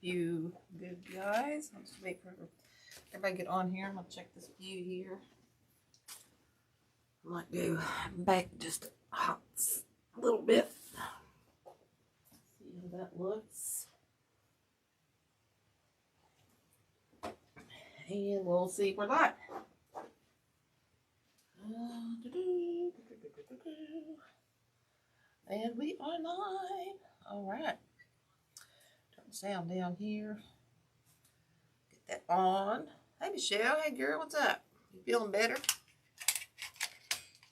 view good, guys. I'll just wait for everybody to get on here. I'm gonna check this view here. I might go back just a little bit. See how that looks. And we'll see if we're live. And we are live. All right. Turn the sound down here. Get that on. Hey, Michelle. Hey, girl. What's up? You feeling better?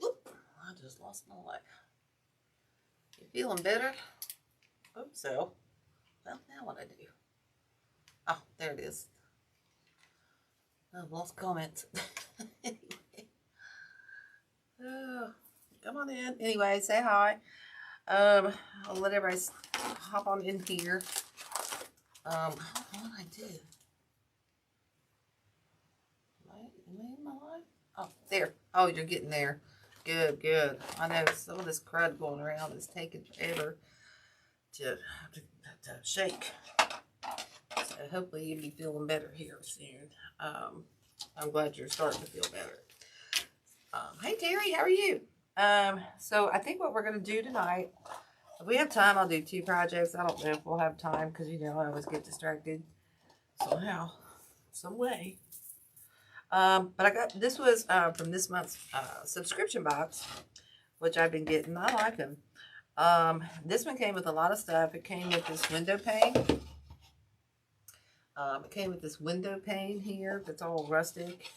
Whoop. I just lost my life. You feeling better? Hope so. Well, now what I do? Oh, there it is. I've lost comments. Anyway. Come on in. Anyway, say hi. I'll let everybody hop on in here. What did I do? Am I in my life? Oh, there. Oh, you're getting there. Good, good. I know some of this crud going around is taking forever to shake. So hopefully you'll be feeling better here soon. I'm glad you're starting to feel better. Hey Terry, how are you? So I think what we're going to do tonight, if we have time, I'll do 2 projects. I don't know if we'll have time because, you know, I always get distracted somehow, some way. But I got, this was from this month's subscription box, which I've been getting. I like them. This one came with a lot of stuff. It came with this window pane. It came with this window pane here that's all rustic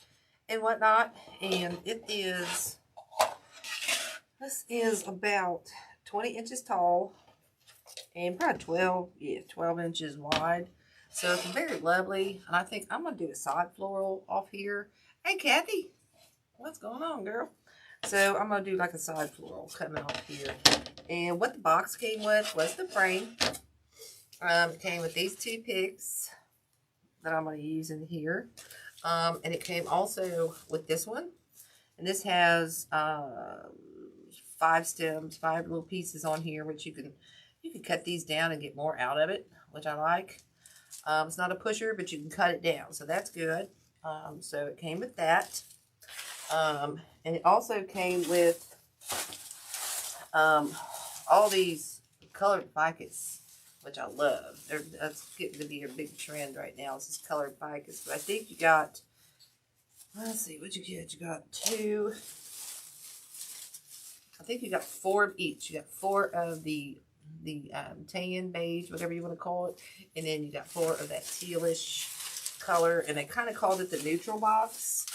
and whatnot. And it is, this is about 20 inches tall and probably 12 inches wide. So it's very lovely. And I think I'm going to do a side floral off here. Hey, Kathy, what's going on, girl? So I'm going to do like a side floral coming off here. And what the box came with was the frame. It came with these 2 picks that I'm going to use in here. And it came also with this one. And this has 5 stems, 5 little pieces on here, which you can cut these down and get more out of it, which I like. It's not a pusher, but you can cut it down, so that's good. So it came with that. And it also came with all these colored ficus, which I love. That's getting to be a big trend right now. This is colored ficus. But I think you got, let's see, what you get? You got 2. I think you got 4 of each. You got 4 of the tan, beige, whatever you want to call it. And then you got 4 of that tealish color. And they kind of called it the neutral box,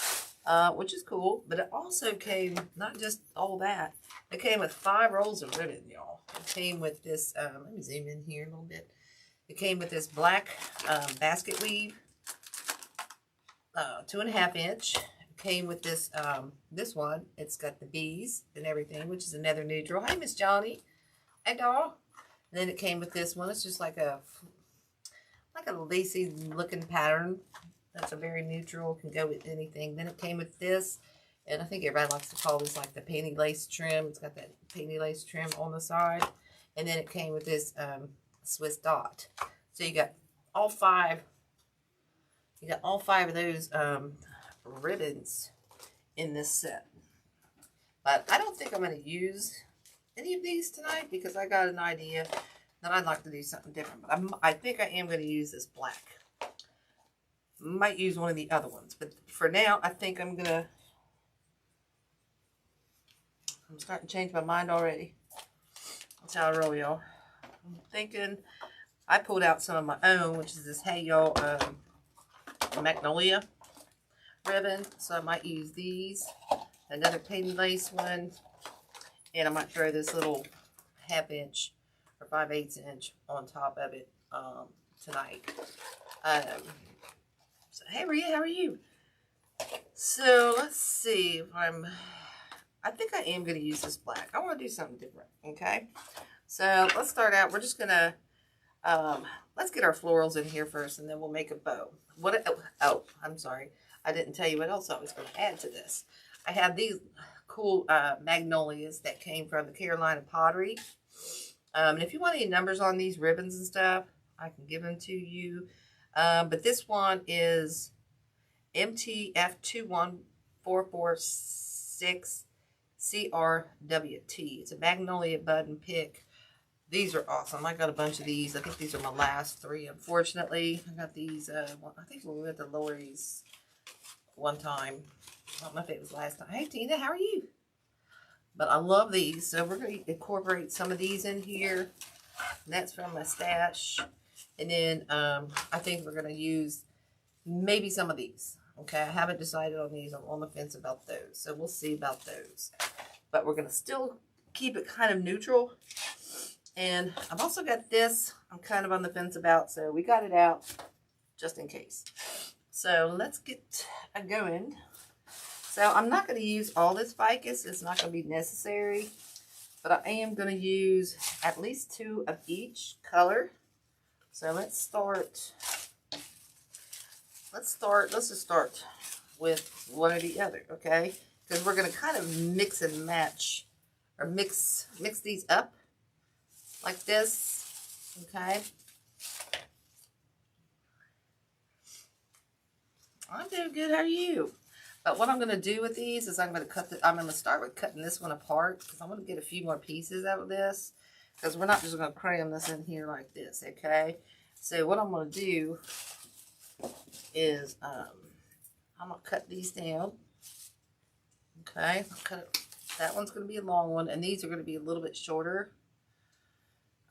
which is cool. But it also came, not just all that, it came with 5 rolls of ribbon, y'all. It came with this, let me zoom in here a little bit. It came with this black basket weave, 2.5 inch. It came with this, this one. It's got the bees and everything, which is another neutral. Hey, Miss Johnny. Hey, doll. And then it came with this one. It's just like a lacy looking pattern. That's a very neutral, can go with anything. Then it came with this, and I think everybody likes to call this like the panty lace trim. It's got that panty lace trim on the side. And then it came with this Swiss dot. So you got all 5. You got all 5 of those ribbons in this set. But I don't think I'm going to use any of these tonight because I got an idea that I'd like to do something different. But I think I am going to use this black. Might use one of the other ones, but for now I think I'm starting to change my mind already. That's how I roll, y'all. I'm thinking I pulled out some of my own, which is this Hey Y'all Magnolia ribbon, so I might use these, another painted lace one, and I might throw this little 1/2 inch or 5/8 inch on top of it tonight. So hey Rhea, how are you? So let's see if I think I am going to use this black. I want to do something different, okay? So let's start out. We're just going to, let's get our florals in here first, and then we'll make a bow. Oh, I'm sorry. I didn't tell you what else I was going to add to this. I have these cool magnolias that came from the Carolina Pottery. And if you want any numbers on these ribbons and stuff, I can give them to you. But this one is MTF21446 CRWT. It's a magnolia bud and pick. These are awesome. I got a bunch of these. I think these are my last 3, unfortunately. I got these, I think we were at the Lori's one time. I don't know if it was last time. Hey, Tina, how are you? But I love these. So we're going to incorporate some of these in here. And that's from my stash. And then I think we're going to use maybe some of these. Okay, I haven't decided on these. I'm on the fence about those. So we'll see about those. But we're going to still keep it kind of neutral. And I've also got this I'm kind of on the fence about. So we got it out just in case. So let's get going. So I'm not going to use all this ficus. It's not going to be necessary. But I am going to use at least 2 of each color. So let's just start with one or the other, okay? Because we're going to kind of mix and match, or mix these up like this, okay? I'm doing good. How are you? But what I'm going to do with these is I'm going to start with cutting this one apart because I'm going to get a few more pieces out of this because we're not just going to cram this in here like this, okay? So what I'm going to do is I'm going to cut these down, okay? That one's going to be a long one, and these are going to be a little bit shorter.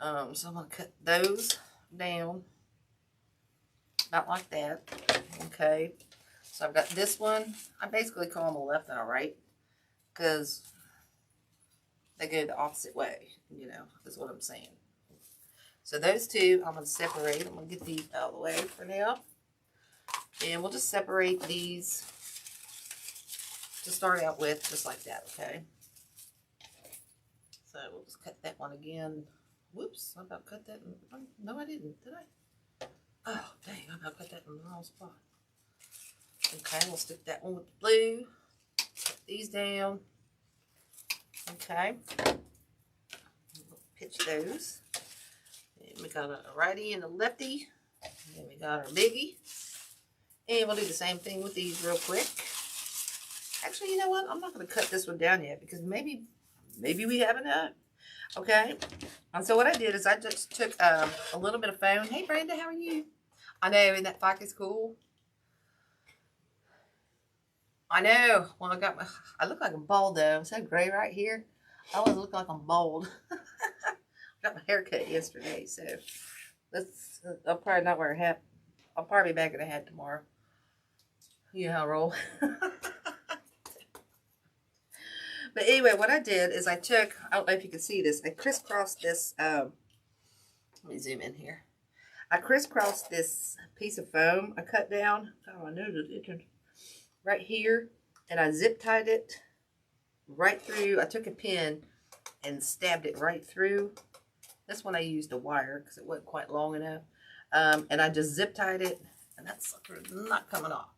So I'm going to cut those down about like that, okay? So I've got this one. I basically call them a left and a right because they go the opposite way, you know, is what I'm saying. So those 2, I'm going to separate. I'm going to get these out of the way for now. And we'll just separate these to start out with, just like that, okay? So we'll just cut that one again. Whoops, I about cut that. No, I didn't, did I? Oh, dang, I about cut that in the wrong spot. Okay, we'll stick that one with the blue. Put these down. Okay. We'll pitch those. And we got a righty and a lefty. And then we got our biggie. And we'll do the same thing with these real quick. Actually, you know what? I'm not going to cut this one down yet because maybe we have enough. Okay. And so what I did is I just took a little bit of foam. Hey, Brenda, how are you? I know, isn't that ficus cool? I know. Well, I look like I'm bald though. I'm so gray right here. I always look like I'm bald. I got my hair cut yesterday, so I'll probably not wear a hat. I'll probably be back in a hat tomorrow. You know how I roll. But anyway, what I did is I don't know if you can see this, I crisscrossed this, let me zoom in here. I crisscrossed this piece of foam I cut down. Oh, I noticed it right here, and I zip tied it right through. I took a pin and stabbed it right through. This one I used a wire because it wasn't quite long enough. And I just zip tied it, and that sucker is not coming off.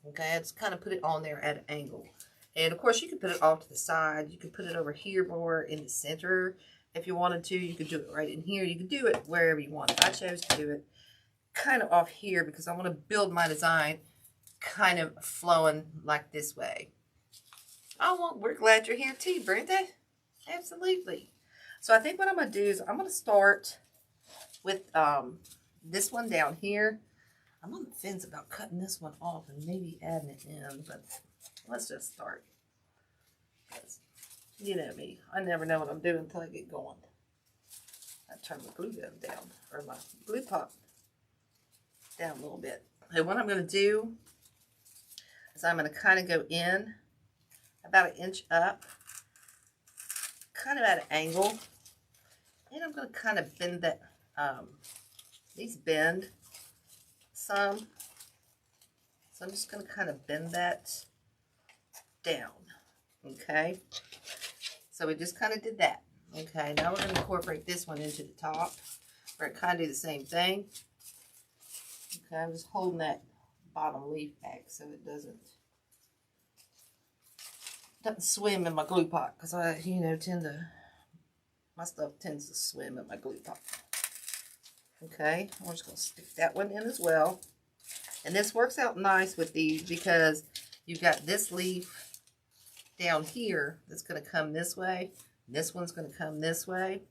Okay, I just kind of put it on there at an angle. And of course, you could put it off to the side. You could put it over here more in the center if you wanted to. You could do it right in here. You could do it wherever you want. I chose to do it kind of off here because I want to build my design kind of flowing like this way. Oh, well, we're glad you're here too, Brenda. Absolutely. So I think what I'm going to do is I'm going to start with this one down here. I'm on the fence about cutting this one off and maybe adding it in, but let's just start. You know me. I never know what I'm doing until I get going. I turn my glue gun down, or my glue pot down a little bit. And what I'm going to do is I'm going to kind of go in about 1 inch up, kind of at an angle. And I'm going to kind of bend that, these bend some. So I'm just going to kind of bend that down. Okay. So we just kind of did that. Okay. Now we're going to incorporate this one into the top. We're going to kind of do the same thing. Okay. I'm just holding that bottom leaf back so it doesn't swim in my glue pot, because my stuff tends to swim in my glue pot. Okay, we're just going to stick that one in as well. And this works out nice with these because you've got this leaf down here that's going to come this way. This one's going to come this way.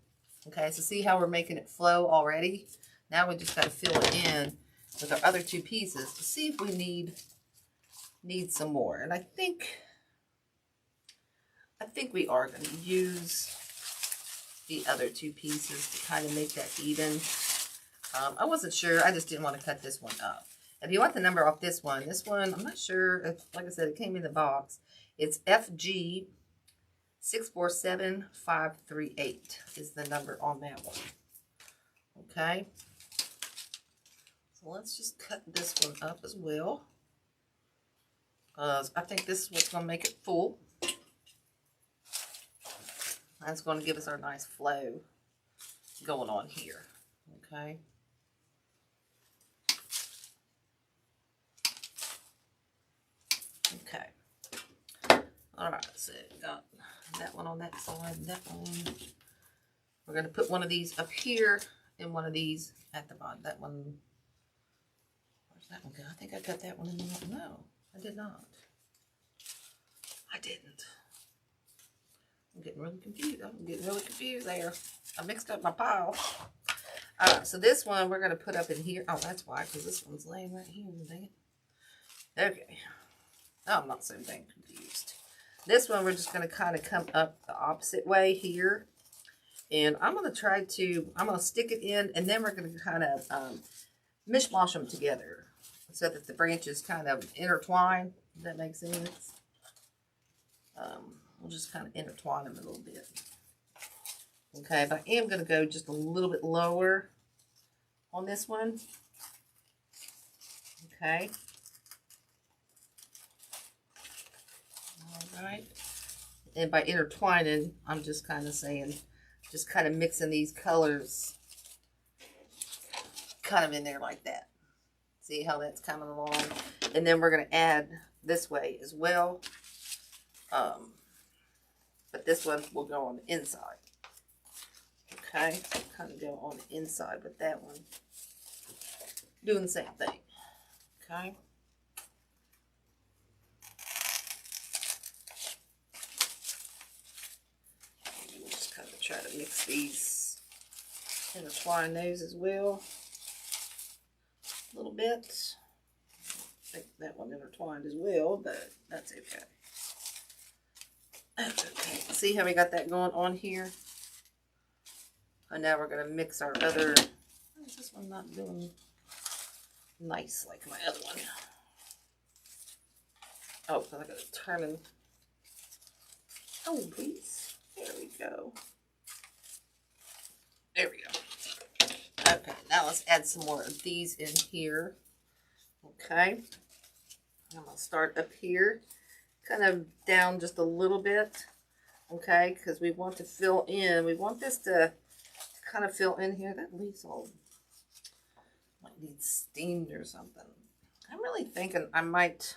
Okay, so see how we're making it flow already? Now we just got to fill it in with our other two pieces to see if we need some more. And I think we are going to use the other two pieces to kind of make that even. I wasn't sure. I just didn't want to cut this one up. If you want the number off this one, I'm not sure if, like I said, it came in the box. It's FG 647538 is the number on that one. Okay. So let's just cut this one up as well. I think this is what's going to make it full. That's going to give us our nice flow going on here. Okay. Okay. All right, so got that one on that side, that one. We're going to put one of these up here and one of these at the bottom. That one, where's that one go? I think I got that one in the middle. No, I did not. I didn't. I'm getting really confused there. I mixed up my pile. All right, so this one we're going to put up in here. Oh, that's why, because this one's laying right here. Dang it. Okay. Oh, I'm not so dang confused. This one we're just going to kind of come up the opposite way here. And I'm going to stick it in, and then we're going to kind of mishmash them together so that the branches kind of intertwine. Does that make sense? We'll just kind of intertwine them a little bit. Okay, but I am going to go just a little bit lower on this one. Okay. All right. And by intertwining, I'm just kind of saying, just kind of mixing these colors kind of in there like that. See how that's coming along? And then we're going to add this way as well. But this one will go on the inside. Okay, kind of go on the inside with that one. Doing the same thing. Okay. We'll just kind of try to mix these, intertwine those as well. A little bit. I think that one intertwined as well, but that's okay. That's okay. See how we got that going on here? And now we're going to mix our other. Why is this one not doing nice like my other one? Oh, because I got to turn and. Oh, please. There we go. There we go. Okay, now let's add some more of these in here. Okay. I'm going to start up here. Kind of down just a little bit. Okay, because we want to fill in. We want this to kind of fill in here. That leaf's all might need steamed or something. I'm really thinking I might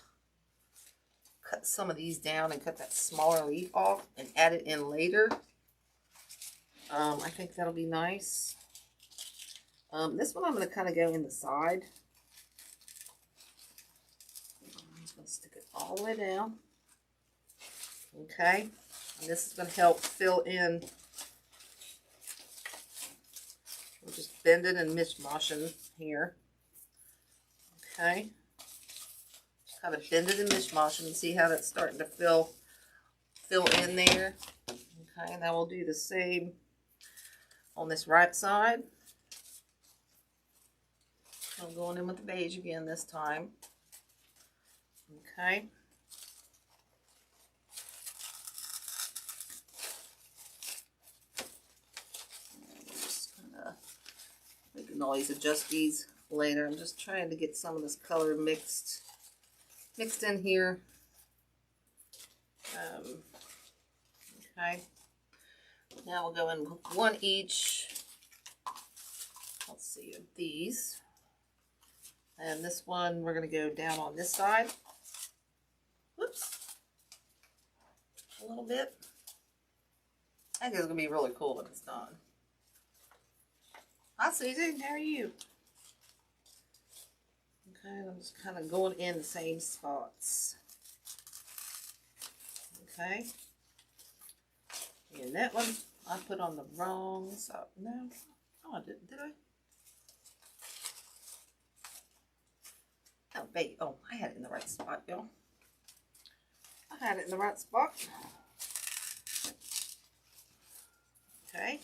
cut some of these down and cut that smaller leaf off and add it in later. I think that'll be nice. This one I'm going to kind of go in the side. I'm just going to stick it all the way down. Okay, and this is going to help fill in. We're just bending and mishmashing here. Okay, just kind of bend it and mishmashing and see how that's starting to fill in there. Okay, now we'll do the same on this right side. I'm going in with the beige again this time. Okay. We can always adjust these later. I'm just trying to get some of this color mixed in here. Okay. Now we'll go in with one each. Let's see, of these. And this one, we're going to go down on this side. Whoops. A little bit. I think it's going to be really cool when it's done. Hi, Susan. How are you? Okay, I'm just kind of going in the same spots. Okay. And that one I put on the wrong side. No, I didn't, did I? Oh, wait. Oh, I had it in the right spot, y'all. I had it in the right spot. Okay.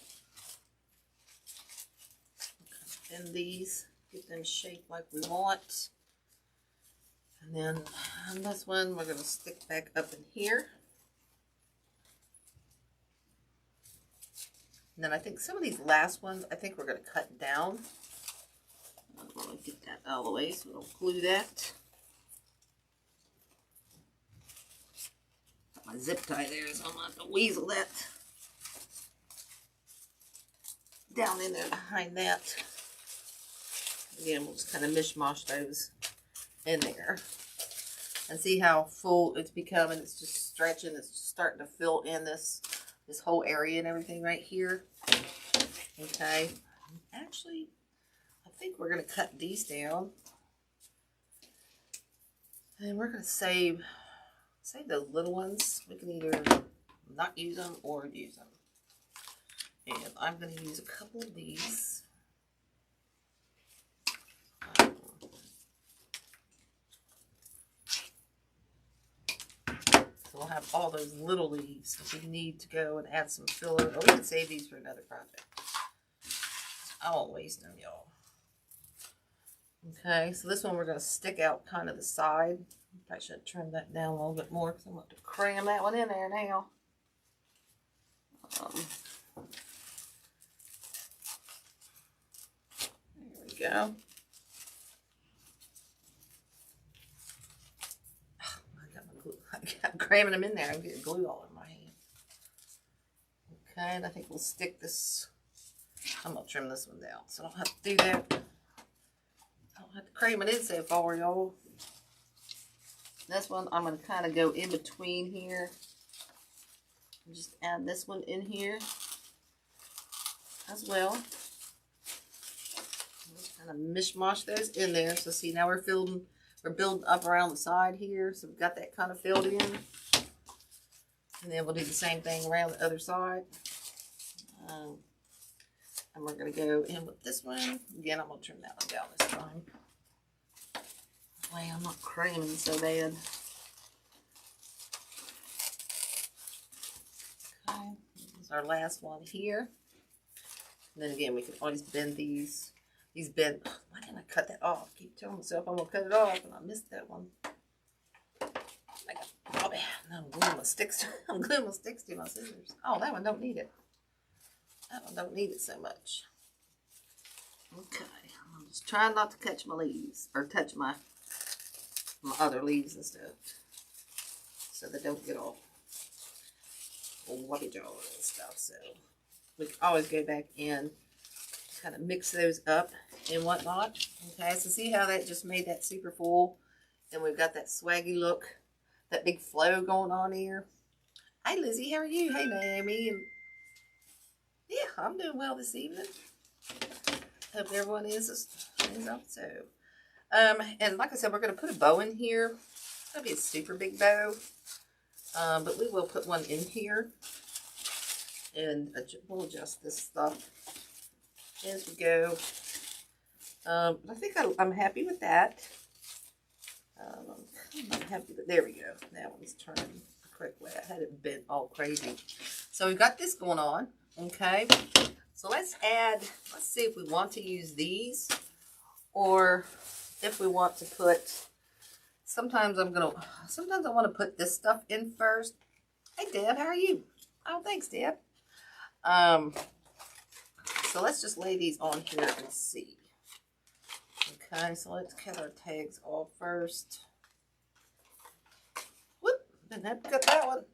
And these, get them shaped like we want. And then on this one, we're going to stick back up in here. And then I think some of these last ones, I think we're going to cut down. I'm going to get that out of the way so we don't glue that. Got my zip tie there, so I'm going to have to weasel that down in there behind that. Again, we'll just kind of mishmash those in there. And see how full it's becoming. It's just stretching. It's just starting to fill in this whole area and everything right here. Okay. Actually, I think we're going to cut these down. And we're going to save those little ones. We can either not use them or use them. And I'm going to use a couple of these. So we'll have all those little leaves if we need to go and add some filler. Or we can save these for another project. I won't waste them, y'all. Okay, so this one we're going to stick out kind of the side. I should trim that down a little bit more because I'm going to cram that one in there now. There we go. I'm cramming them in there. I'm getting glue all in my hand. Okay, and I think we'll stick this. I'm going to trim this one down so I don't have to do that. I don't have to cram it in so far, y'all. This one I'm going to kind of go in between here. And just add this one in here as well. Just kind of mishmash those in there. So see, now we're building up around the side here. So we've got that kind of filled in. And then we'll do the same thing around the other side. And we're going to go in with this one. Again, I'm going to trim that one down this time. That way I'm not cramming so bad. Okay, this is our last one here. And then again, we can always bend these. These bend. Why didn't I cut that off? I keep telling myself I'm going to cut it off, and I missed that one. Oh, man. I'm gluing my sticks to my scissors. Oh, that one don't need it. That one don't need it so much. Okay. I'm just trying not to catch my leaves. Or touch my other leaves and stuff. So they don't get all luggage all and stuff. So we can always go back in, kind of mix those up and whatnot. Okay, so see how that just made that super full, and we've got that swaggy look, that big flow going on here. Hi Lizzie, how are you? Hey Naomi. And yeah, I'm doing well this evening. Hope everyone is also. And like I said, we're going to put a bow in here. It's going to be a super big bow. But we will put one in here. And we'll adjust this stuff as we go. I think I'm happy with that. I'm happy with, there we go. That one's turning the correct way. I had it bent all crazy. So we've got this going on. Okay. So let's see if we want to use these or if we want to put, sometimes I want to put this stuff in first. Hey Deb, how are you? Oh, thanks Deb. So let's just lay these on here and see. Okay, so let's cut our tags off first. Whoop, didn't have to cut that one.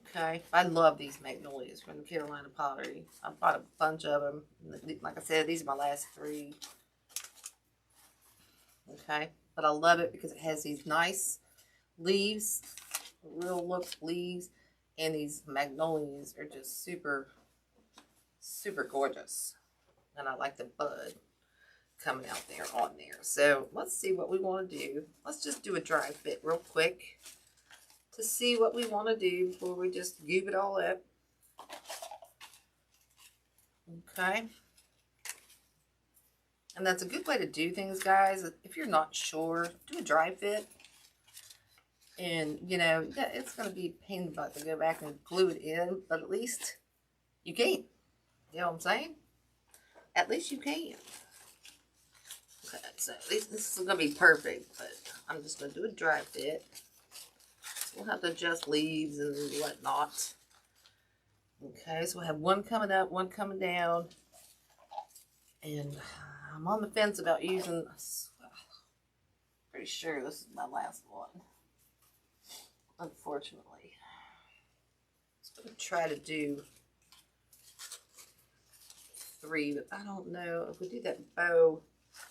Okay, I love these magnolias from the Carolina Pottery. I bought a bunch of them. Like I said, these are my last 3. Okay, but I love it because it has these nice leaves, real look leaves, And these magnolias are just super, super gorgeous. And I like the bud coming out there on there. So let's see what we want to do. Let's just do a dry fit real quick to see what we want to do before we just goob it all up. Okay. And that's a good way to do things, guys. If you're not sure, do a dry fit. And, you know, yeah, it's going to be a pain in the butt to go back and glue it in, but at least you can. You know what I'm saying? At least you can. Okay, so at least this is going to be perfect, but I'm just going to do a dry fit. So we'll have to adjust leaves and whatnot. Okay, so we'll have one coming up, one coming down. And I'm on the fence about using, pretty sure this is my last one. Unfortunately. I'm going to try to do 3, but I don't know. If we do that bow,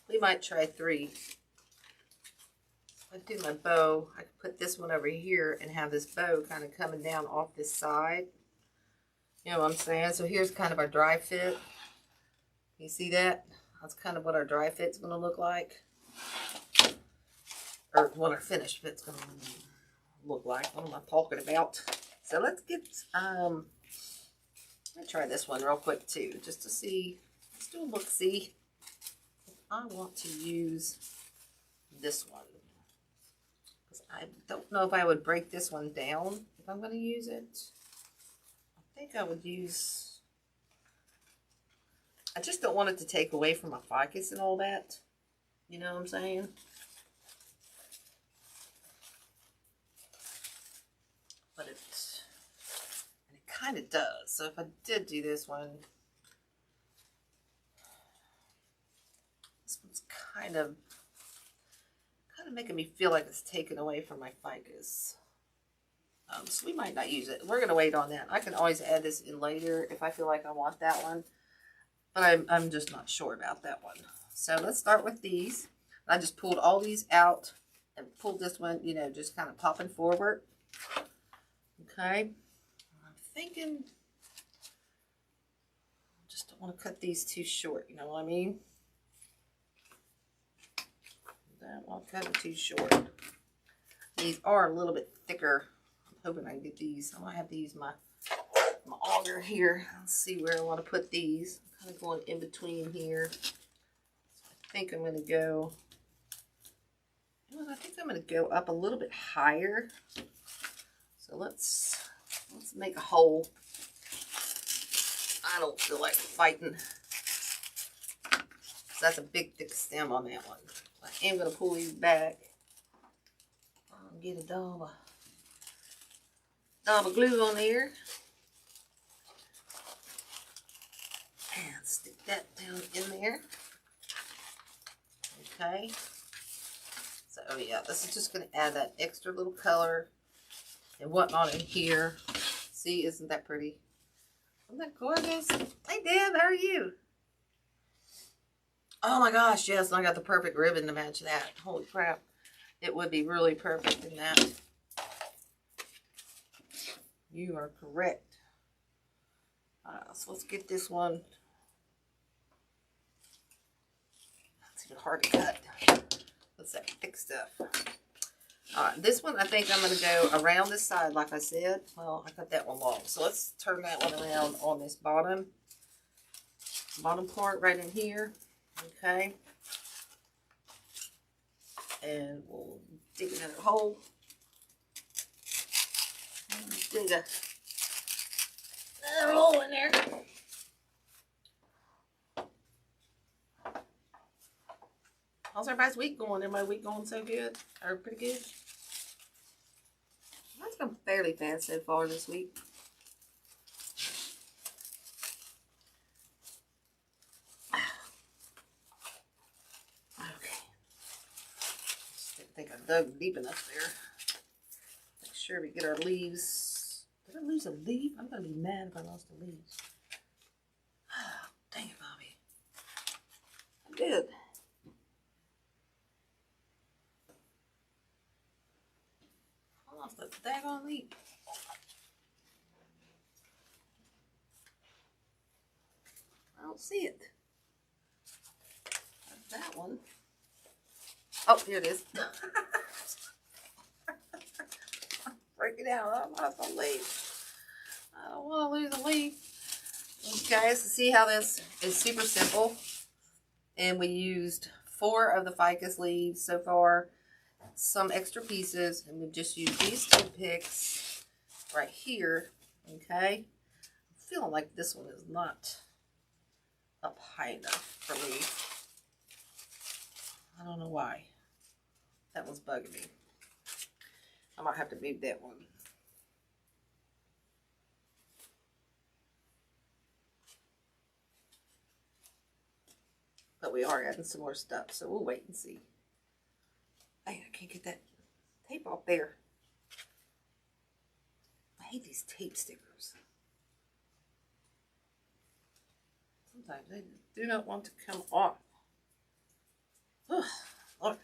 we might try 3. If I do my bow, I could put this one over here and have this bow kind of coming down off this side. You know what I'm saying? So here's kind of our dry fit. You see that? That's kind of what our dry fit's going to look like. Or what our finished fit's going to look like. What am I talking about? So let's get, let me try this one real quick too, just to see. Let's do a look-see. I want to use this one. Because I don't know if I would break this one down if I'm going to use it. I think I would use, I just don't want it to take away from my ficus and all that. You know what I'm saying? But it kind of does. So if I did do this one, this one's kind of making me feel like it's taken away from my ficus. So we might not use it. We're going to wait on that. I can always add this in later if I feel like I want that one. But I'm just not sure about that one. So let's start with these. I just pulled all these out and pulled this one, you know, just kind of popping forward. Okay. I'm thinking, just don't want to cut these too short. You know what I mean? Don't want to cut them too short. These are a little bit thicker. I'm hoping I can get these. I'm going to have to use my auger here. Let's see where I want to put these. I'm kind of going in between here. So I think I'm going to go, I think I'm going to go up a little bit higher. So let's make a hole. I don't feel like fighting. So that's a big thick stem on that one. I am going to pull these back. I'll get a dab of glue on there. And stick that down in there. Okay. So yeah, this is just going to add that extra little color and whatnot in here. See, isn't that pretty? Isn't that gorgeous? Hey Deb, how are you? Oh my gosh, yes, and I got the perfect ribbon to match that. Holy crap. It would be really perfect in that. You are correct. So let's get this one. It's even hard to cut. What's that thick stuff? Alright, this one I think I'm going to go around this side like I said. Well, I cut that one long. So let's turn that one around on this bottom part right in here. Okay. And we'll dig another hole. Dig another hole in there. How's everybody's week going? Everybody's week going so good? Or pretty good? Mine's gone fairly fast so far this week. Okay. Just think I dug deep enough there. Make sure we get our leaves. Did I lose a leaf? I'm going to be mad if I lost a leaf. Dang it, Bobby. I did. I lost a daggone leaf. don't see it. That one. Oh, here it is. Break it out. I don't want to leave. I don't want to lose a leaf. Guys, see how this is super simple. And we used 4 of the ficus leaves so far. Some extra pieces. And we've just used these 2 picks right here. Okay. I'm feeling like this one is not up high enough for me. I don't know why. That one's bugging me. I might have to move that one. But we are adding some more stuff, so we'll wait and see. Hey, I can't get that tape off there. I hate these tape stickers. Sometimes they do not want to come off. Ugh, Lord.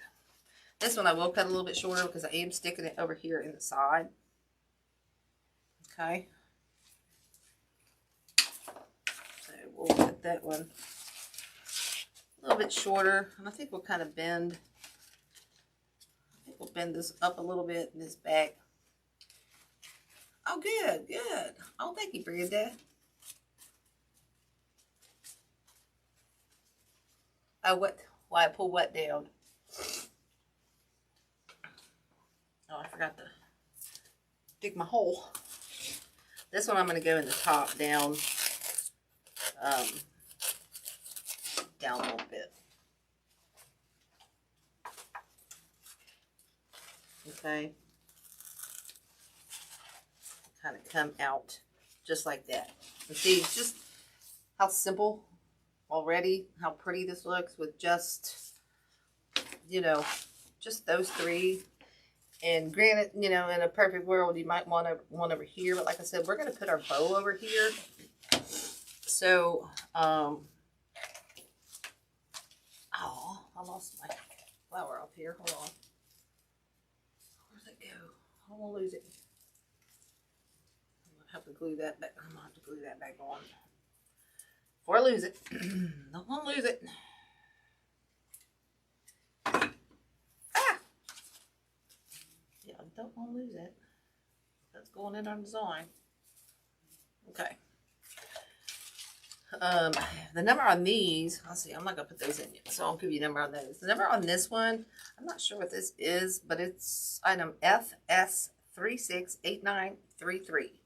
This one I will cut a little bit shorter because I am sticking it over here in the side. Okay. So we'll cut that one a little bit shorter. And I think we'll kind of bend. I think we'll bend this up a little bit and this back. Oh, good, good. Oh, thank you, Brenda. Oh, what? Why I pull what down? Oh, I forgot to dig my hole. This one I'm going to go in the top down, down a little bit. Okay. Kind of come out just like that. And see, just how simple already, how pretty this looks with just, you know, just those 3. And granted, you know, in a perfect world, you might want one over here. But like I said, we're going to put our bow over here. So, oh, I lost my flower up here. Hold on. Where'd it go? I won't lose it. I'm going to have to glue that back. I'm going to have to glue that back on before I lose it. Don't want to lose it. Don't want to lose it. That's going in our design. Okay. The number on these, let's see, I'm not going to put those in yet, so I'll give you a number on those. The number on this one, I'm not sure what this is, but it's item FS368933.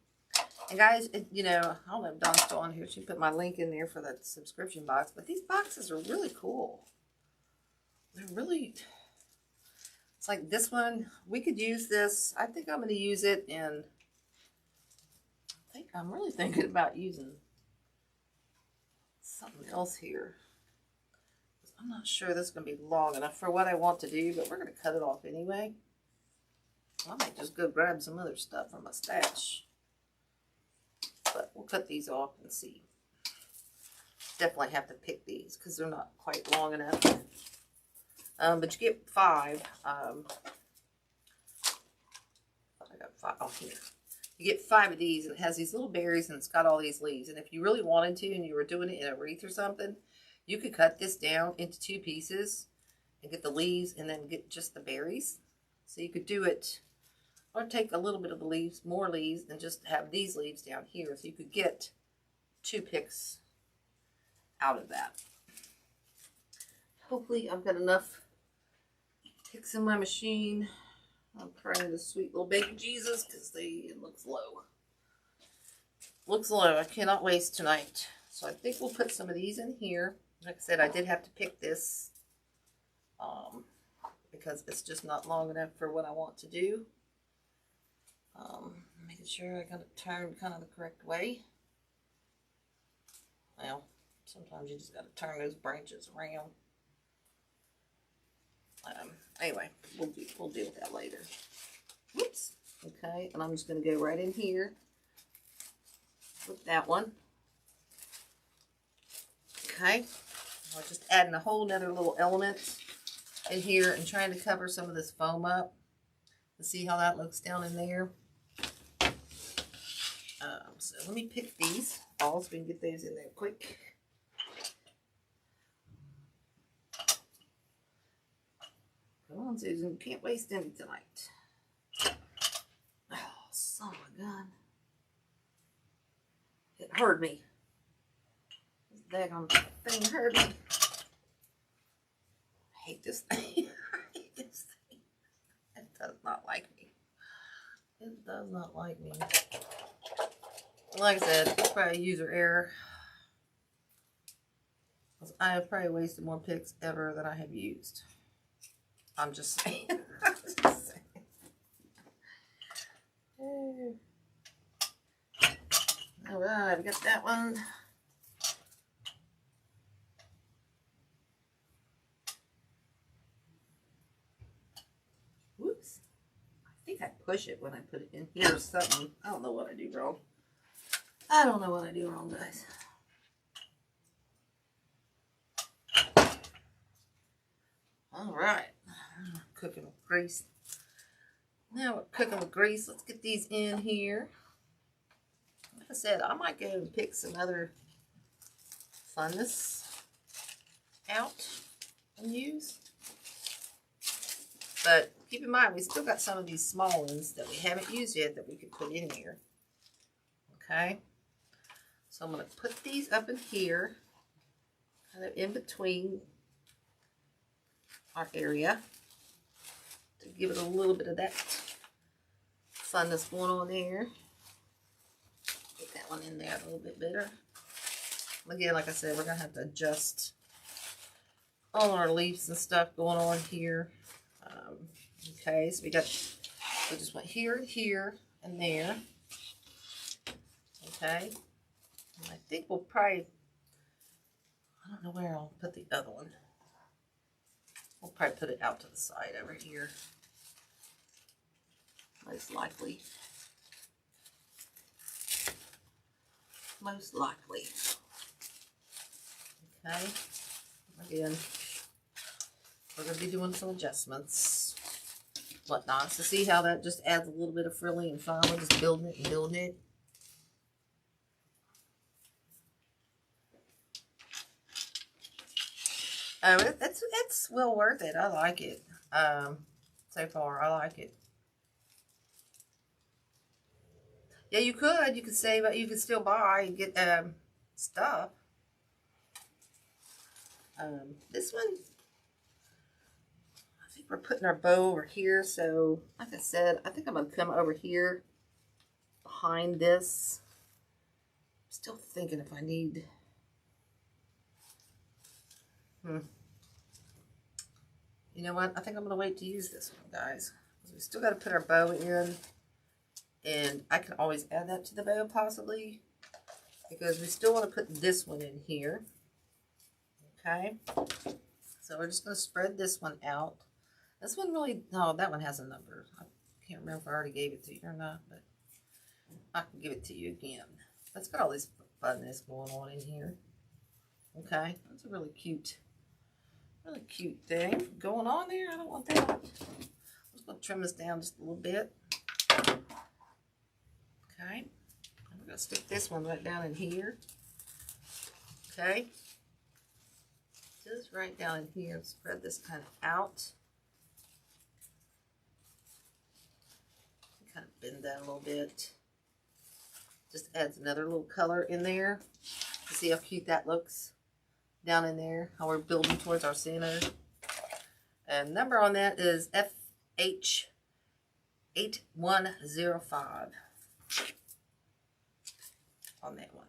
And guys, you know, I don't know if Dawn's still on here. She put my link in there for the subscription box, but these boxes are really cool. They're really... It's like this one, we could use this. I think I'm going to use it in, I'm really thinking about using something else here. I'm not sure this is going to be long enough for what I want to do, but we're going to cut it off anyway. I might just go grab some other stuff from my stash. But we'll cut these off and see. Definitely have to pick these because they're not quite long enough. But you get 5. I got 5 off here. You get 5 of these, and it has these little berries, and it's got all these leaves. And if you really wanted to, and you were doing it in a wreath or something, you could cut this down into 2 pieces and get the leaves, and then get just the berries. So you could do it, or take a little bit of the leaves, more leaves, and just have these leaves down here. So you could get 2 picks out of that. Hopefully, I've got enough picks in my machine. I'm praying to sweet little baby Jesus because it looks low. Looks low. I cannot waste tonight. So I think we'll put some of these in here. Like I said, I did have to pick this because it's just not long enough for what I want to do. Making sure I got it turned kind of the correct way. Well, sometimes you just got to turn those branches around. Anyway, we'll deal with that later. Whoops. Okay, and I'm just going to go right in here with that one. Okay, I'm just adding a whole nother little element in here and trying to cover some of this foam up. And see how that looks down in there. So let me pick these all so we can get those in there quick. Come on, Susan. Can't waste any tonight. Oh, son of a gun. It hurt me. This daggone thing hurt me. I hate this thing. I hate this thing. It does not like me. It does not like me. Like I said, it's probably user error. I have probably wasted more picks ever than I have used. I'm just saying. I'm just saying. Alright, we got that one. Whoops. I think I push it when I put it in here or something. I don't know what I do wrong. I don't know what I do wrong, guys. Alright. Cooking with grease. Now we're cooking with grease. Let's get these in here. Like I said, I might go and pick some other funness out and use. But keep in mind, we still got some of these small ones that we haven't used yet that we could put in here. Okay? So I'm going to put these up in here, kind of in between our area, to give it a little bit of that funness going on there. Get that one in there a little bit better. Again, like I said, we're going to have to adjust all our leaves and stuff going on here. Okay, so we just went here and here and there. Okay, and I think we'll probably, I don't know where I'll put the other one. We'll probably put it out to the side over here. Most likely. Most likely. Okay. Again, we're going to be doing some adjustments. Whatnot. So see how that just adds a little bit of frilling and fun. We're just building it and building it. It's well worth it. I like it. So far, I like it. Yeah, you could save it. You could still buy and get stuff. This one, I think we're putting our bow over here. So, like I said, I think I'm gonna come over here behind this. I'm still thinking if I need. You know what? I think I'm going to wait to use this one, guys. We still got to put our bow in. And I can always add that to the bow, possibly. Because we still want to put this one in here. Okay? So we're just going to spread this one out. This one really... No, that one has a number. I can't remember if I already gave it to you or not. But I can give it to you again. That's got all this funness going on in here. Okay? That's a really cute thing going on there. I don't want that. I'm just going to trim this down just a little bit. Okay. And we're going to stick this one right down in here. Okay. Just right down in here. Spread this kind of out. Kind of bend that a little bit. Just adds another little color in there. See how cute that looks? Down in there, how we're building towards our center. And number on that is FH8105 on that one.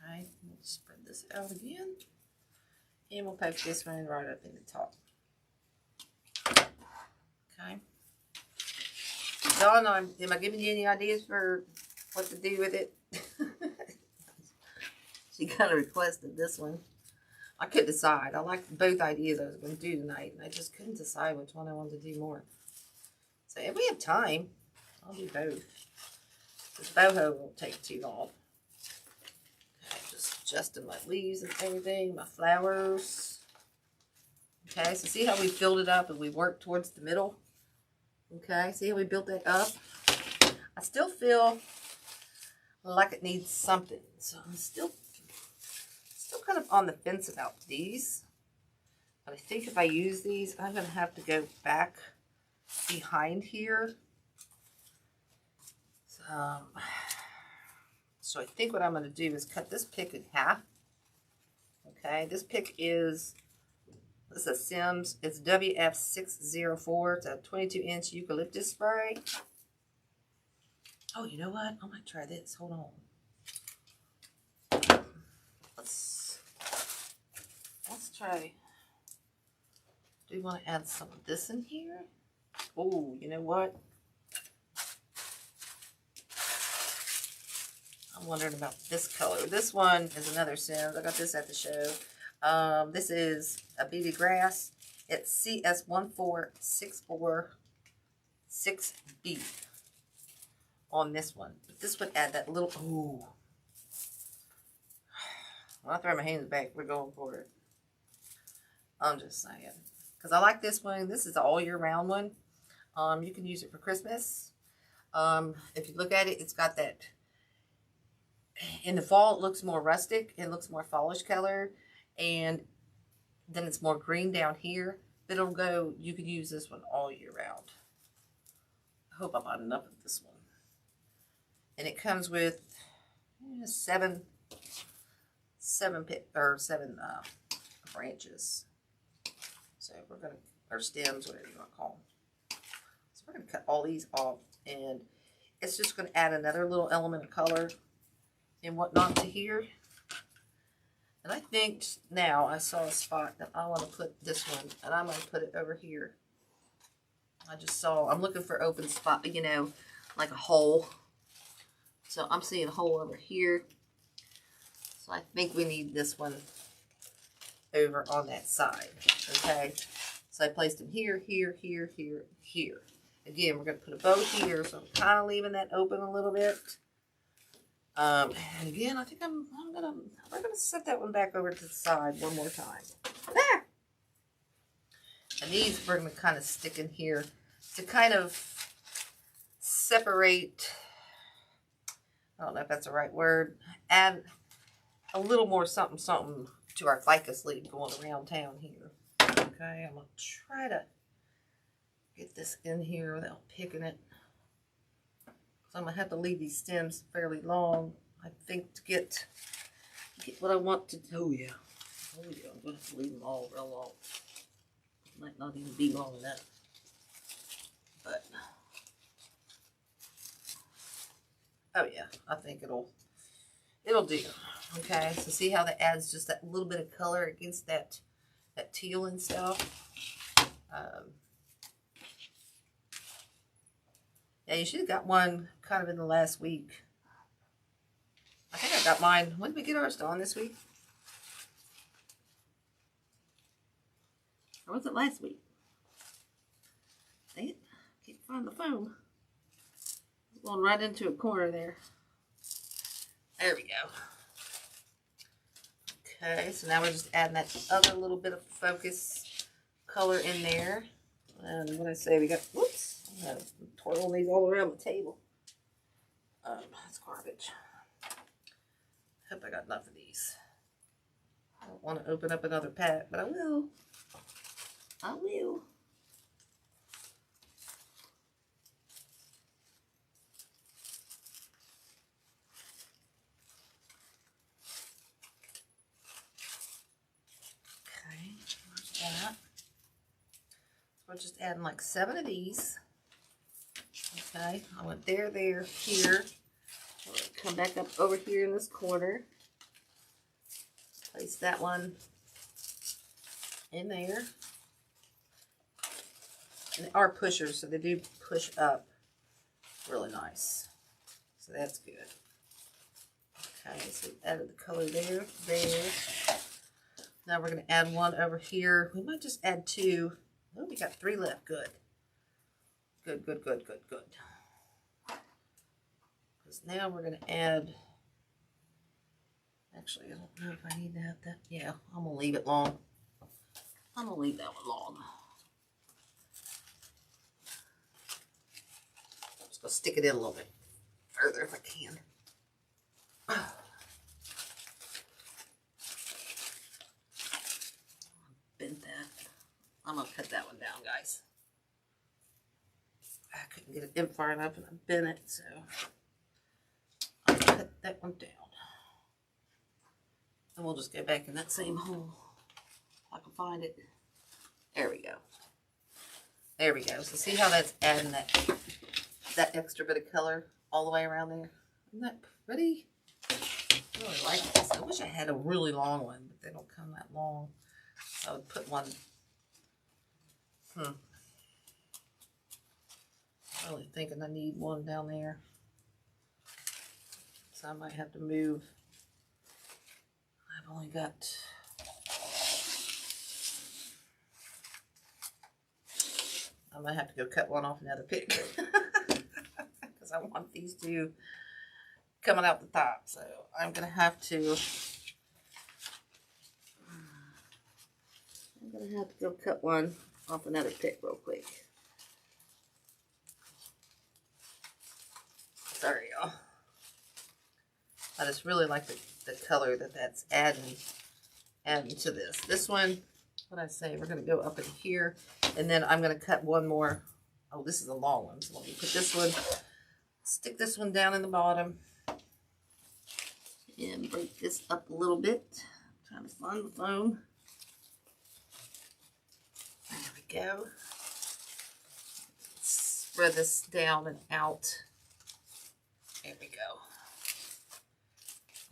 Okay, we'll spread this out again. And we'll poke this one right up in the top. Okay. Dawn, am I giving you any ideas for what to do with it? She kind of requested this one. I couldn't decide. I liked both ideas I was going to do tonight, and I just couldn't decide which one I wanted to do more. So if we have time, I'll do both. This boho won't take too long. Okay, just adjusting my leaves and everything, my flowers. Okay, so see how we filled it up and we worked towards the middle? Okay, see how we built that up? I still feel like it needs something. So I'm still on the fence about these. But I think if I use these, I'm going to have to go back behind here. So I think what I'm going to do is cut this pick in half. Okay, this pick is, this is a Sims. It's WF604. It's a 22-inch eucalyptus spray. Oh, you know what? I might try this. Hold on. Let's try. Do you want to add some of this in here? Oh, you know what? I'm wondering about this color. This one is another Sims. I got this at the show. This is a beaded grass. It's CS14646B on this one. But this would add that little, ooh. When I throw my hands back, we're going for it. I'm just saying. Because I like this one. This is an all year round one. You can use it for Christmas. If you look at it, it's got that. In the fall, it looks more rustic. It looks more fallish color. And then it's more green down here. But it'll go, you could use this one all year round. I hope I bought enough of this one. And it comes with seven branches. So we're going to, or stems, whatever you want to call them. So we're going to cut all these off. And it's just going to add another little element of color and whatnot to here. And I think now I saw a spot that I want to put this one, and I'm going to put it over here. I just saw, I'm looking for open spot, you know, like a hole. So I'm seeing a hole over here. So I think we need this one over on that side. Okay. So I placed them here, here, here, here, here. Again, we're going to put a bow here, so I'm kind of leaving that open a little bit. And again, I think we're gonna set that one back over to the side one more time. Ah! And these we're gonna kind of stick in here to kind of separate. I don't know if that's the right word. Add a little more something to our ficus leaf going around town here. Okay, I'm gonna try to get this in here without picking it. So I'm going to have to leave these stems fairly long, I think, to get what I want to do. Oh, yeah. Oh, yeah. I'm going to have to leave them all real long. It might not even be long enough. But, oh, yeah. I think it'll do. Okay. So see how that adds just that little bit of color against that teal and stuff? Yeah, you should have got one kind of in the last week. I think I got mine. When did we get ours done this week? Or was it last week? Dang it. Can't find the phone. It's going right into a corner there. There we go. Okay, so now we're just adding that other little bit of focus color in there. And what I say, we got, whoops. I'm twirling these all around the table. That's garbage. Hope I got enough of these. I don't want to open up another pack, but I will. I will. Okay, there's that. So we're just adding like 7 of these. Okay, I went there, here. I'm going to come back up over here in this corner. Place that one in there. And they are pushers, so they do push up really nice. So that's good. Okay, so we added the color there. Now we're going to add one over here. We might just add 2. Oh, we got 3 left. Good. Good. Because now we're going to add, actually, I don't know if I need to have that. Yeah, I'm going to leave it long. I'm going to leave that one long. I'm just going to stick it in a little bit further if I can. I'm going to cut that one down, guys. I couldn't get it in far enough and I bent it, so I'll cut that one down. And we'll just go back in that same hole. If I can find it. There we go. There we go. So see how that's adding that extra bit of color all the way around there? Isn't that pretty? I really like this. I wish I had a really long one, but they don't come that long. So I would put one. I'm really thinking I need one down there. So I might have to move. I've only got... I might have to go cut one off another pick. Because I want these two coming out the top. So I'm going to have to... go cut one off another pick real quick. Sorry, y'all. I just really like the color that's adding to this. This one, what I say, we're going to go up in here, and then I'm going to cut one more. Oh, this is a long one, so let me put this one, stick this one down in the bottom, and break this up a little bit. I'm trying to find the foam. There we go. Spread this down and out. There we go.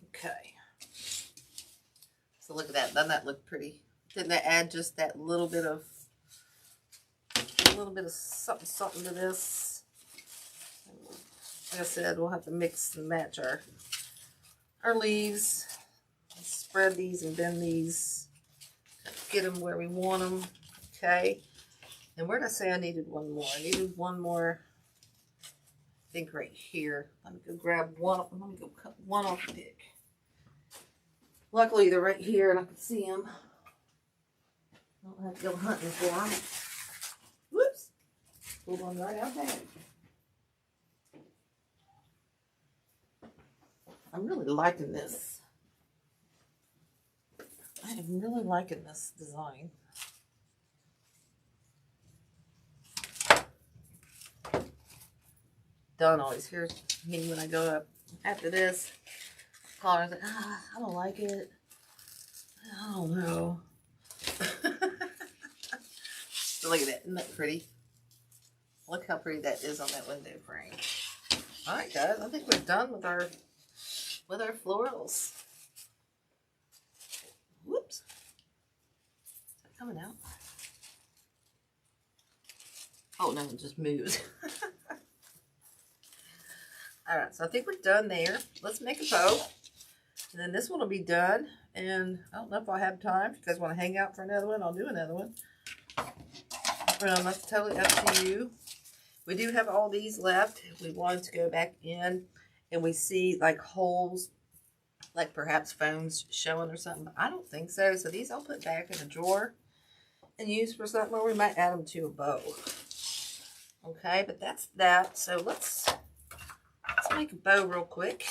Okay. So look at that. Doesn't that look pretty? Didn't that add just that little bit of something to this? Like I said, we'll have to mix and match our leaves. Spread these and bend these. Get them where we want them. Okay. And where did I say I needed one more? I needed one more, I think right here. Let me go grab one. Let me go cut one off the pick. Luckily, they're right here and I can see them. I don't have to go hunting for them. Whoops. Pulled one right out there. I'm really liking this. I am really liking this design. Don always hears me when I go up after this. Call her and say, I don't like it. I don't know. So look at that. Isn't that pretty? Look how pretty that is on that window frame. Alright guys, I think we're done with our florals. Whoops. Is that coming out? Oh no, it just moved. Alright, so I think we're done there. Let's make a bow. And then this one will be done. And I don't know if I'll have time. If you guys want to hang out for another one, I'll do another one. That's totally up to you. We do have all these left. If we wanted to go back in and we see like holes, like perhaps phones showing or something. But I don't think so. So these I'll put back in a drawer and use for something, or we might add them to a bow. Okay, but that's that. So let's make a bow real quick.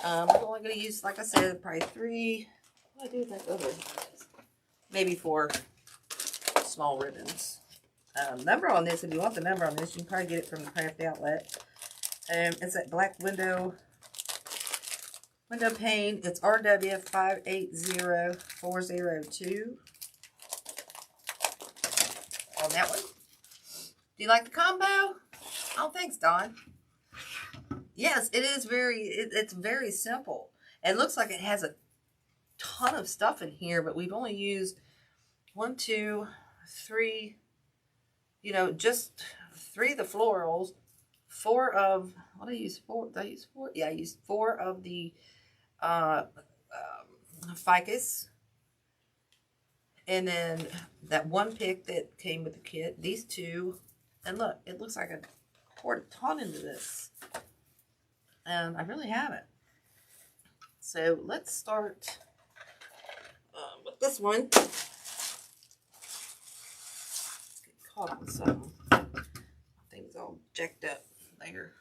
I'm only going to use, like I said, probably 3. What do I do with that other? Maybe 4 small ribbons. Number on this, if you want the number on this, you can probably get it from the craft outlet. It's that black Windowpane. It's RW580402. On that one. Do you like the combo? Oh, thanks, Dawn. Yes, it is it's very simple. It looks like it has a ton of stuff in here, but we've only used 1, 2, 3, just 3 of the florals, 4 of, what did I use? 4? Did I use 4? Yeah, I used 4 of the ficus. And then that one pick that came with the kit, these 2. And look, it looks like I poured a ton into this. And I really haven't. So let's start with this one. Let's get caught on something. Things all jacked up there.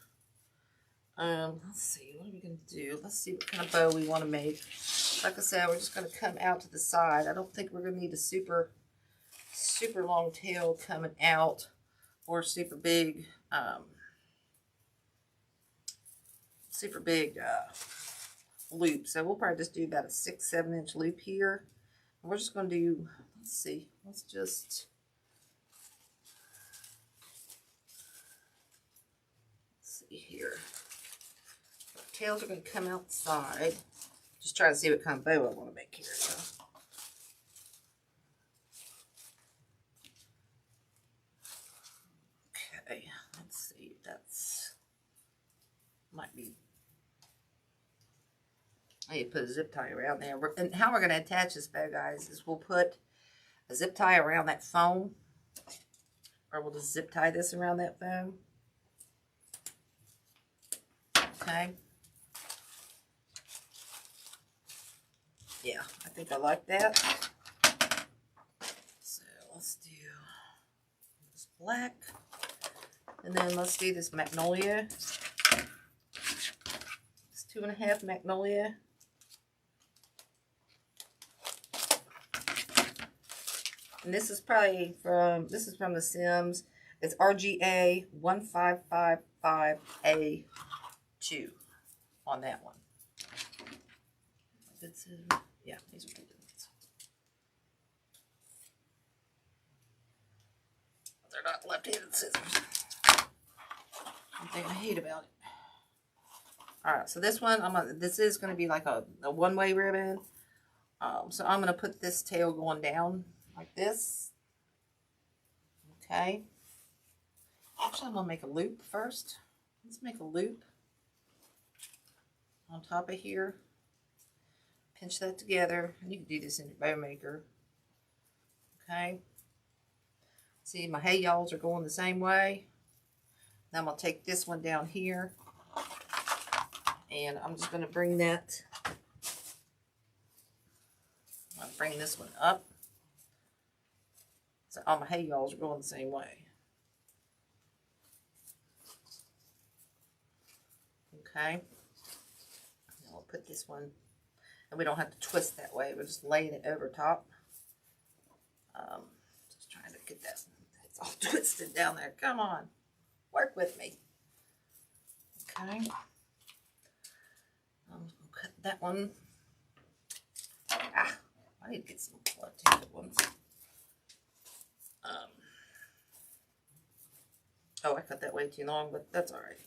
Let's see, what are we going to do? Let's see what kind of bow we want to make. Like I said, we're just going to come out to the side. I don't think we're going to need a super super long tail coming out or super big loop. So we'll probably just do about a 6-7 inch loop here. And we're just going to do, let's see, let's see here. Our tails are going to come outside. Just try to see what kind of bow I want to make here. So. Okay, let's see. That's might be. I need to put a zip tie around there. And how we're going to attach this bow, guys, is we'll put a zip tie around that foam, or we'll just zip tie this around that foam. Okay. Yeah, I think I like that. So let's do this black. And then let's do this magnolia. It's 2.5 magnolia. And this is probably from the Sims. It's RGA 1555A2 on that one. Yeah, these are good ones. They're not left-handed scissors. One thing I hate about it. Alright, so this one, this is going to be like a one-way ribbon. So I'm going to put this tail going down like this. Okay. Actually, I'm going to make a loop first. Let's make a loop on top of here. Pinch that together. And you can do this in your bow maker. Okay. See, my hay yawls are going the same way. Now I'm going to take this one down here. And I'm just going to bring that. I'll bring this one up. So all my hay yawls are going the same way. Okay. Now we'll put this one. And we don't have to twist that way. We're just laying it over top. Just trying to get that. It's all twisted down there. Come on. Work with me. Okay. I'm going to cut that one. Ah, I need to get some left-handed ones. Oh, I cut that way too long, but that's all right.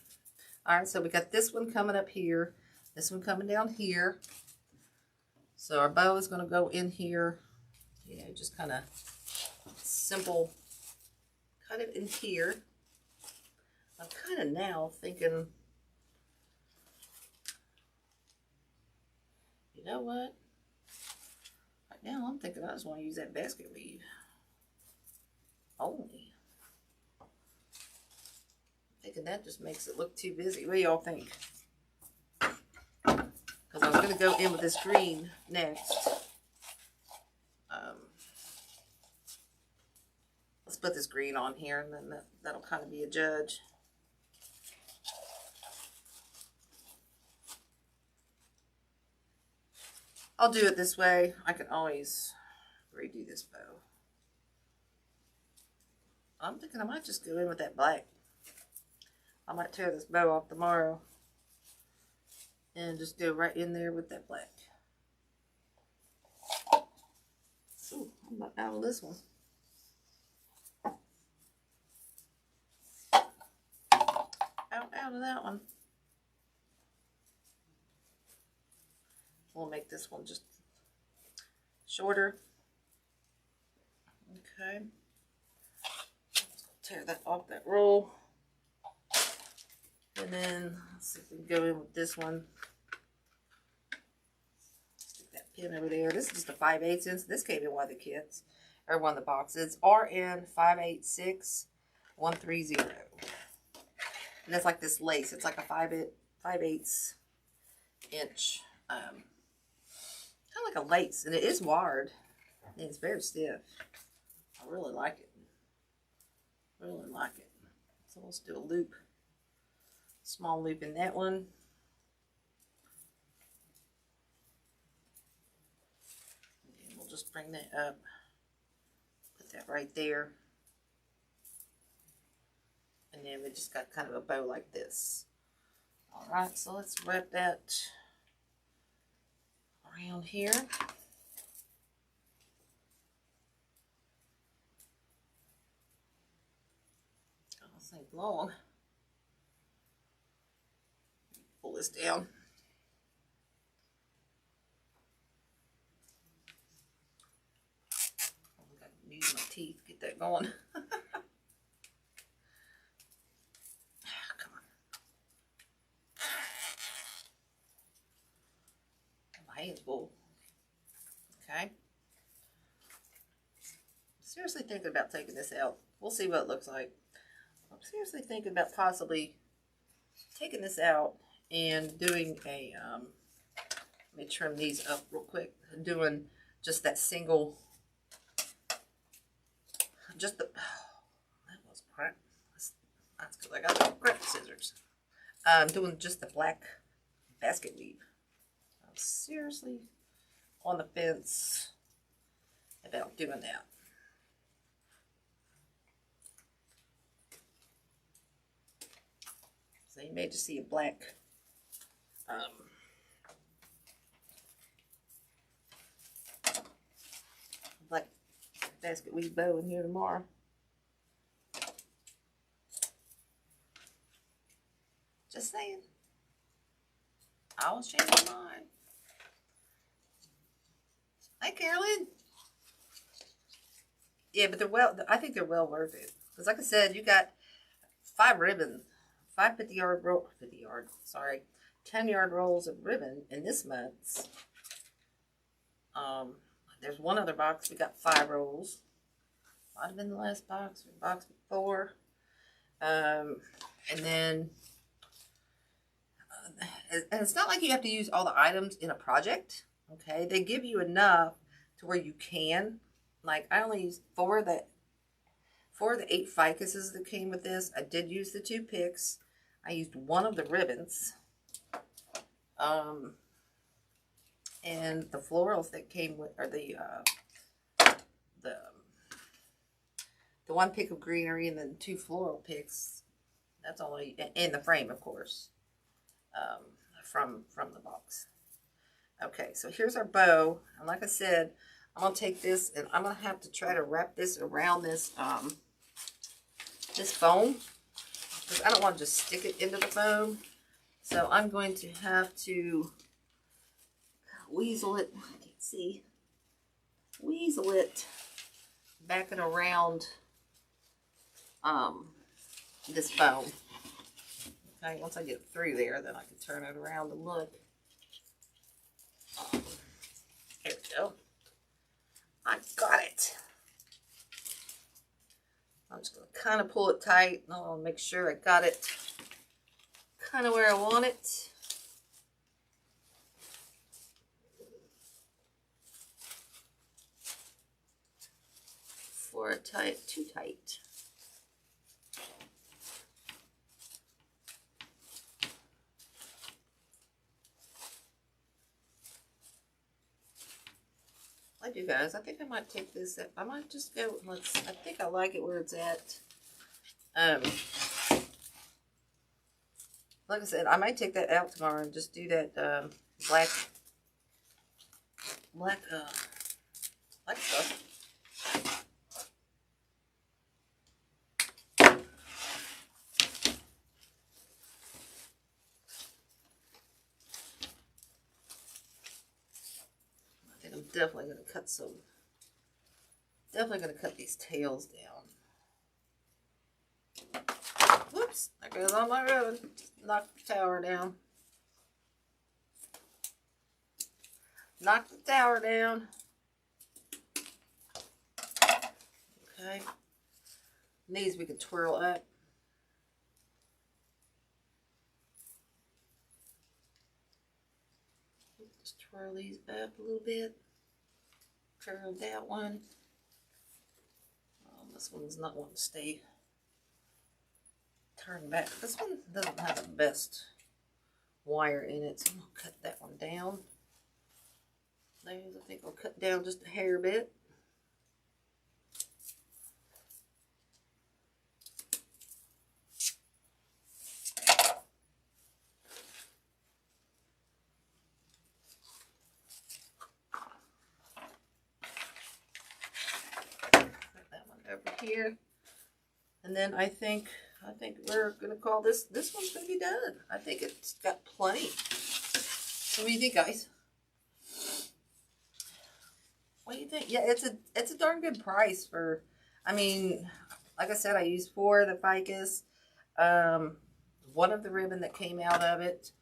All right, so we got this one coming up here. This one coming down here. So our bow is going to go in here, you know, just kind of simple, cut it in here. I'm kind of now thinking, you know what? Right now I'm thinking I just want to use that basket weave only. I'm thinking that just makes it look too busy. What do y'all think? Because I was going to go in with this green next. Let's put this green on here, and then that'll kind of be a judge. I'll do it this way. I can always redo this bow. I'm thinking I might just go in with that black. I might tear this bow off tomorrow and just go right in there with that black. Ooh, I'm about out of this one. Out of that one. We'll make this one just shorter. Okay. Tear that off that roll. And then let's see if we can go in with this one. Stick that pin over there. This is just a 5/8 inch. This came in one of the kits, or one of the boxes. It's RN 586130. And it's like this lace. It's like a 5/8 inch, kind of like a lace, and it is wired. And it's very stiff. I really like it. Really like it. So let's do a loop. Small loop in that one. And we'll just bring that up. Put Put that right there. And then we just got kind of a bow like this. All right, so let's wrap that around here. Oh, this ain't long. Pull this down. I got to use my teeth to get that going. Hands full. Okay. Seriously thinking about taking this out. We'll see what it looks like. I'm seriously thinking about possibly taking this out and doing a, let me trim these up real quick. Doing just that single, just the, oh, that was crap. That's because I got the crap scissors. Doing just the black basket weave. Seriously on the fence about doing that. So you may just see a black black basket weave bow in here tomorrow. Just saying. I was changing my mind. Hi, Carolyn. Yeah, but they're well, I think they're well worth it. Because like I said, you got 5 ribbons, 5 50-yard roll, 50-yard, sorry, 10-yard rolls of ribbon in this month's. There's one other box, we got 5 rolls. Might have been the last box, or the box before. And then, and it's not like you have to use all the items in a project. Okay, they give you enough to where you can. Like I only used 4 of the 8 ficuses that came with this. I did use the 2 picks. I used 1 of the ribbons. And the florals that came with, or the 1 pick of greenery and then 2 floral picks. That's only in the frame, of course, from the box. Okay, so here's our bow, and like I said, I'm gonna take this and I'm gonna have to try to wrap this around this this foam, because I don't want to just stick it into the foam. So I'm going to have to weasel it. I can't see. Weasel it back and around this foam. Okay, once I get through there, then I can turn it around and look. There we go. I got it. I'm just going to kind of pull it tight. And I'll make sure I got it kind of where I want it. Before I tie it too tight. I do, guys. I think I might take this. I might just go. I think I like it where it's at. Like I said, I might take that out tomorrow and just do that black stuff. I'm definitely going to cut some, definitely going to cut these tails down. Whoops, that goes on my road. Just knock the tower down. Knock the tower down. Okay. And these we can twirl up. Just twirl these up a little bit. Twirl that one. This one's not wanting to stay turned back. This one doesn't have the best wire in it, so I'm going to cut that one down. I think I'll cut down just a hair bit. here. And then I think we're gonna call this one's gonna be done. I think it's got plenty. What do you think, guys? What do you think? Yeah, it's a darn good price for, I mean, like I said, I used 4 of the ficus, 1 of the ribbon that came out of it,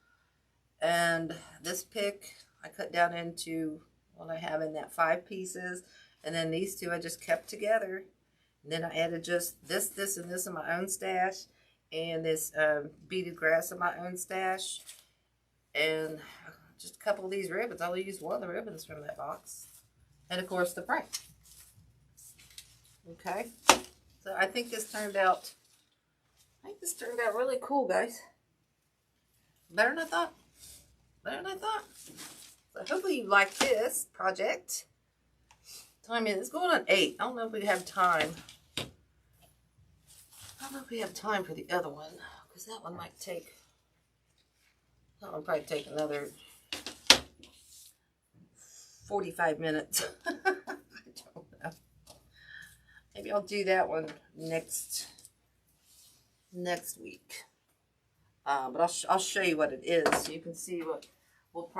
and this pick I cut down into what I have in that 5 pieces, and then these 2 I just kept together. And then I added just this, and this in my own stash, and this beaded grass in my own stash, and just a couple of these ribbons. I only used 1 of the ribbons from that box, and of course the frame. Okay, so I think this turned out. Really cool, guys. Better than I thought. So hopefully you like this project. Time is, it's going on 8. I don't know if we have time. For the other one, because that one might take. That one probably take another 45 minutes. I don't know. Maybe I'll do that one next week. But I'll show you what it is so you can see what we'll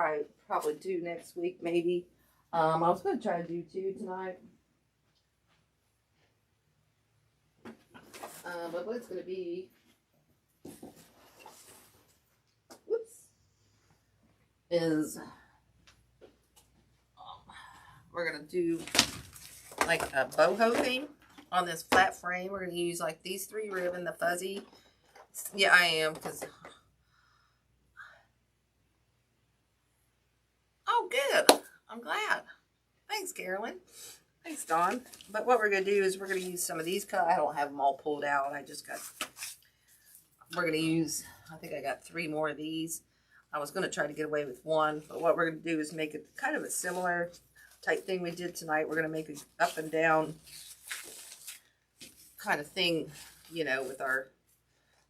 probably do next week. Maybe. I was going to try to do 2 tonight. But what it's going to be, is we're going to do like a boho thing on this flat frame. We're going to use like these 3 ribbon, the fuzzy. Yeah, I am, because, oh, good. I'm glad. Thanks, Carolyn. Thanks, Dawn. But what we're going to do is we're going to use some of these colors. I don't have them all pulled out. We're going to use, I think I got 3 more of these. I was going to try to get away with 1. But what we're going to do is make it kind of a similar type thing we did tonight. We're going to make an up and down kind of thing, you know, with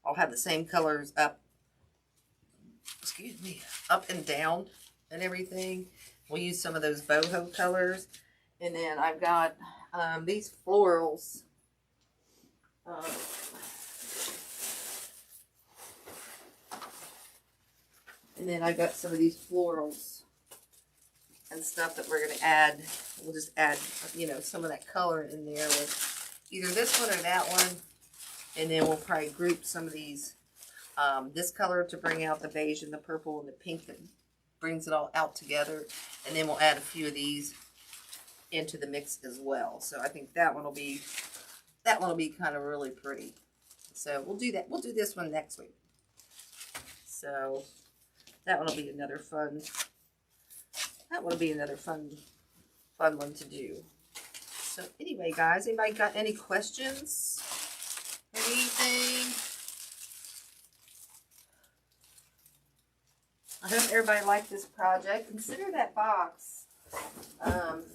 I'll have the same colors up and down and everything. We'll use some of those boho colors. And then I've got these florals. And then I've got some of these florals and stuff that we're going to add. We'll just add, you know, some of that color in there with either this one or that one. And then we'll probably group some of these, this color to bring out the beige and the purple and the pink that brings it all out together. And then we'll add a few of these into the mix as well. So I think that one will be kind of really pretty. So we'll do that. We'll do this one next week. So that one will be another fun. That will be another fun one to do. So anyway, guys, anybody got any questions? Anything? I hope everybody liked this project. Consider that box.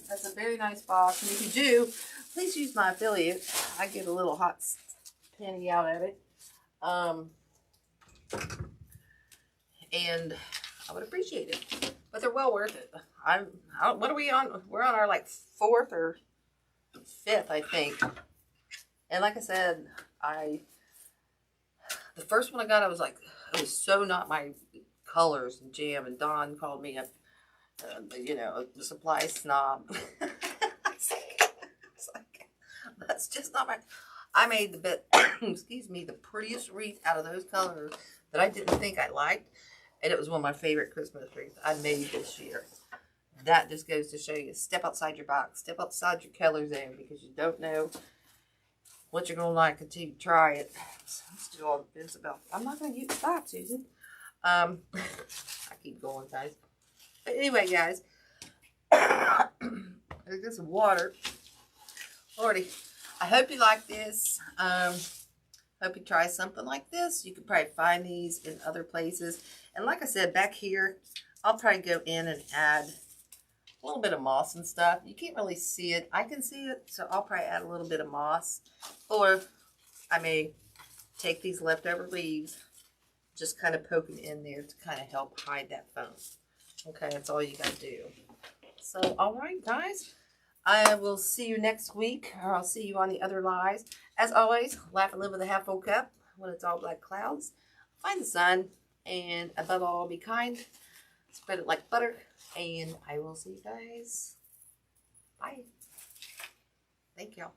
That's a very nice box. And if you do, please use my affiliate. I get a little hot penny out of it. And I would appreciate it. But they're well worth it. What are we on? We're on our like 4th or 5th, I think. And like I said, the first one I got, I was like, it was so not my colors and jam. And Dawn called me a supply snob. It's like, that's just not my. I made the prettiest wreath out of those colors that I didn't think I liked, and it was one of my favorite Christmas wreaths I made this year. That just goes to show you, step outside your box, step outside your color zone, because you don't know what you're gonna like until you try it. So let's do all the bits about. I'm not gonna stop, Susan. I keep going, guys. But anyway, guys, I get some water. Lordy, I hope you like this. Hope you try something like this. You could probably find these in other places. And like I said, back here, I'll probably go in and add a little bit of moss and stuff. You can't really see it. I can see it, so I'll probably add a little bit of moss. Or I may take these leftover leaves, just kind of poke it in there to kind of help hide that foam. Okay, that's all you got to do. So, all right, guys. I will see you next week, or I'll see you on the other lives. As always, laugh and live with a half full cup. When it's all black clouds, find the sun, and above all, be kind. Spread it like butter, and I will see you guys. Bye. Thank y'all.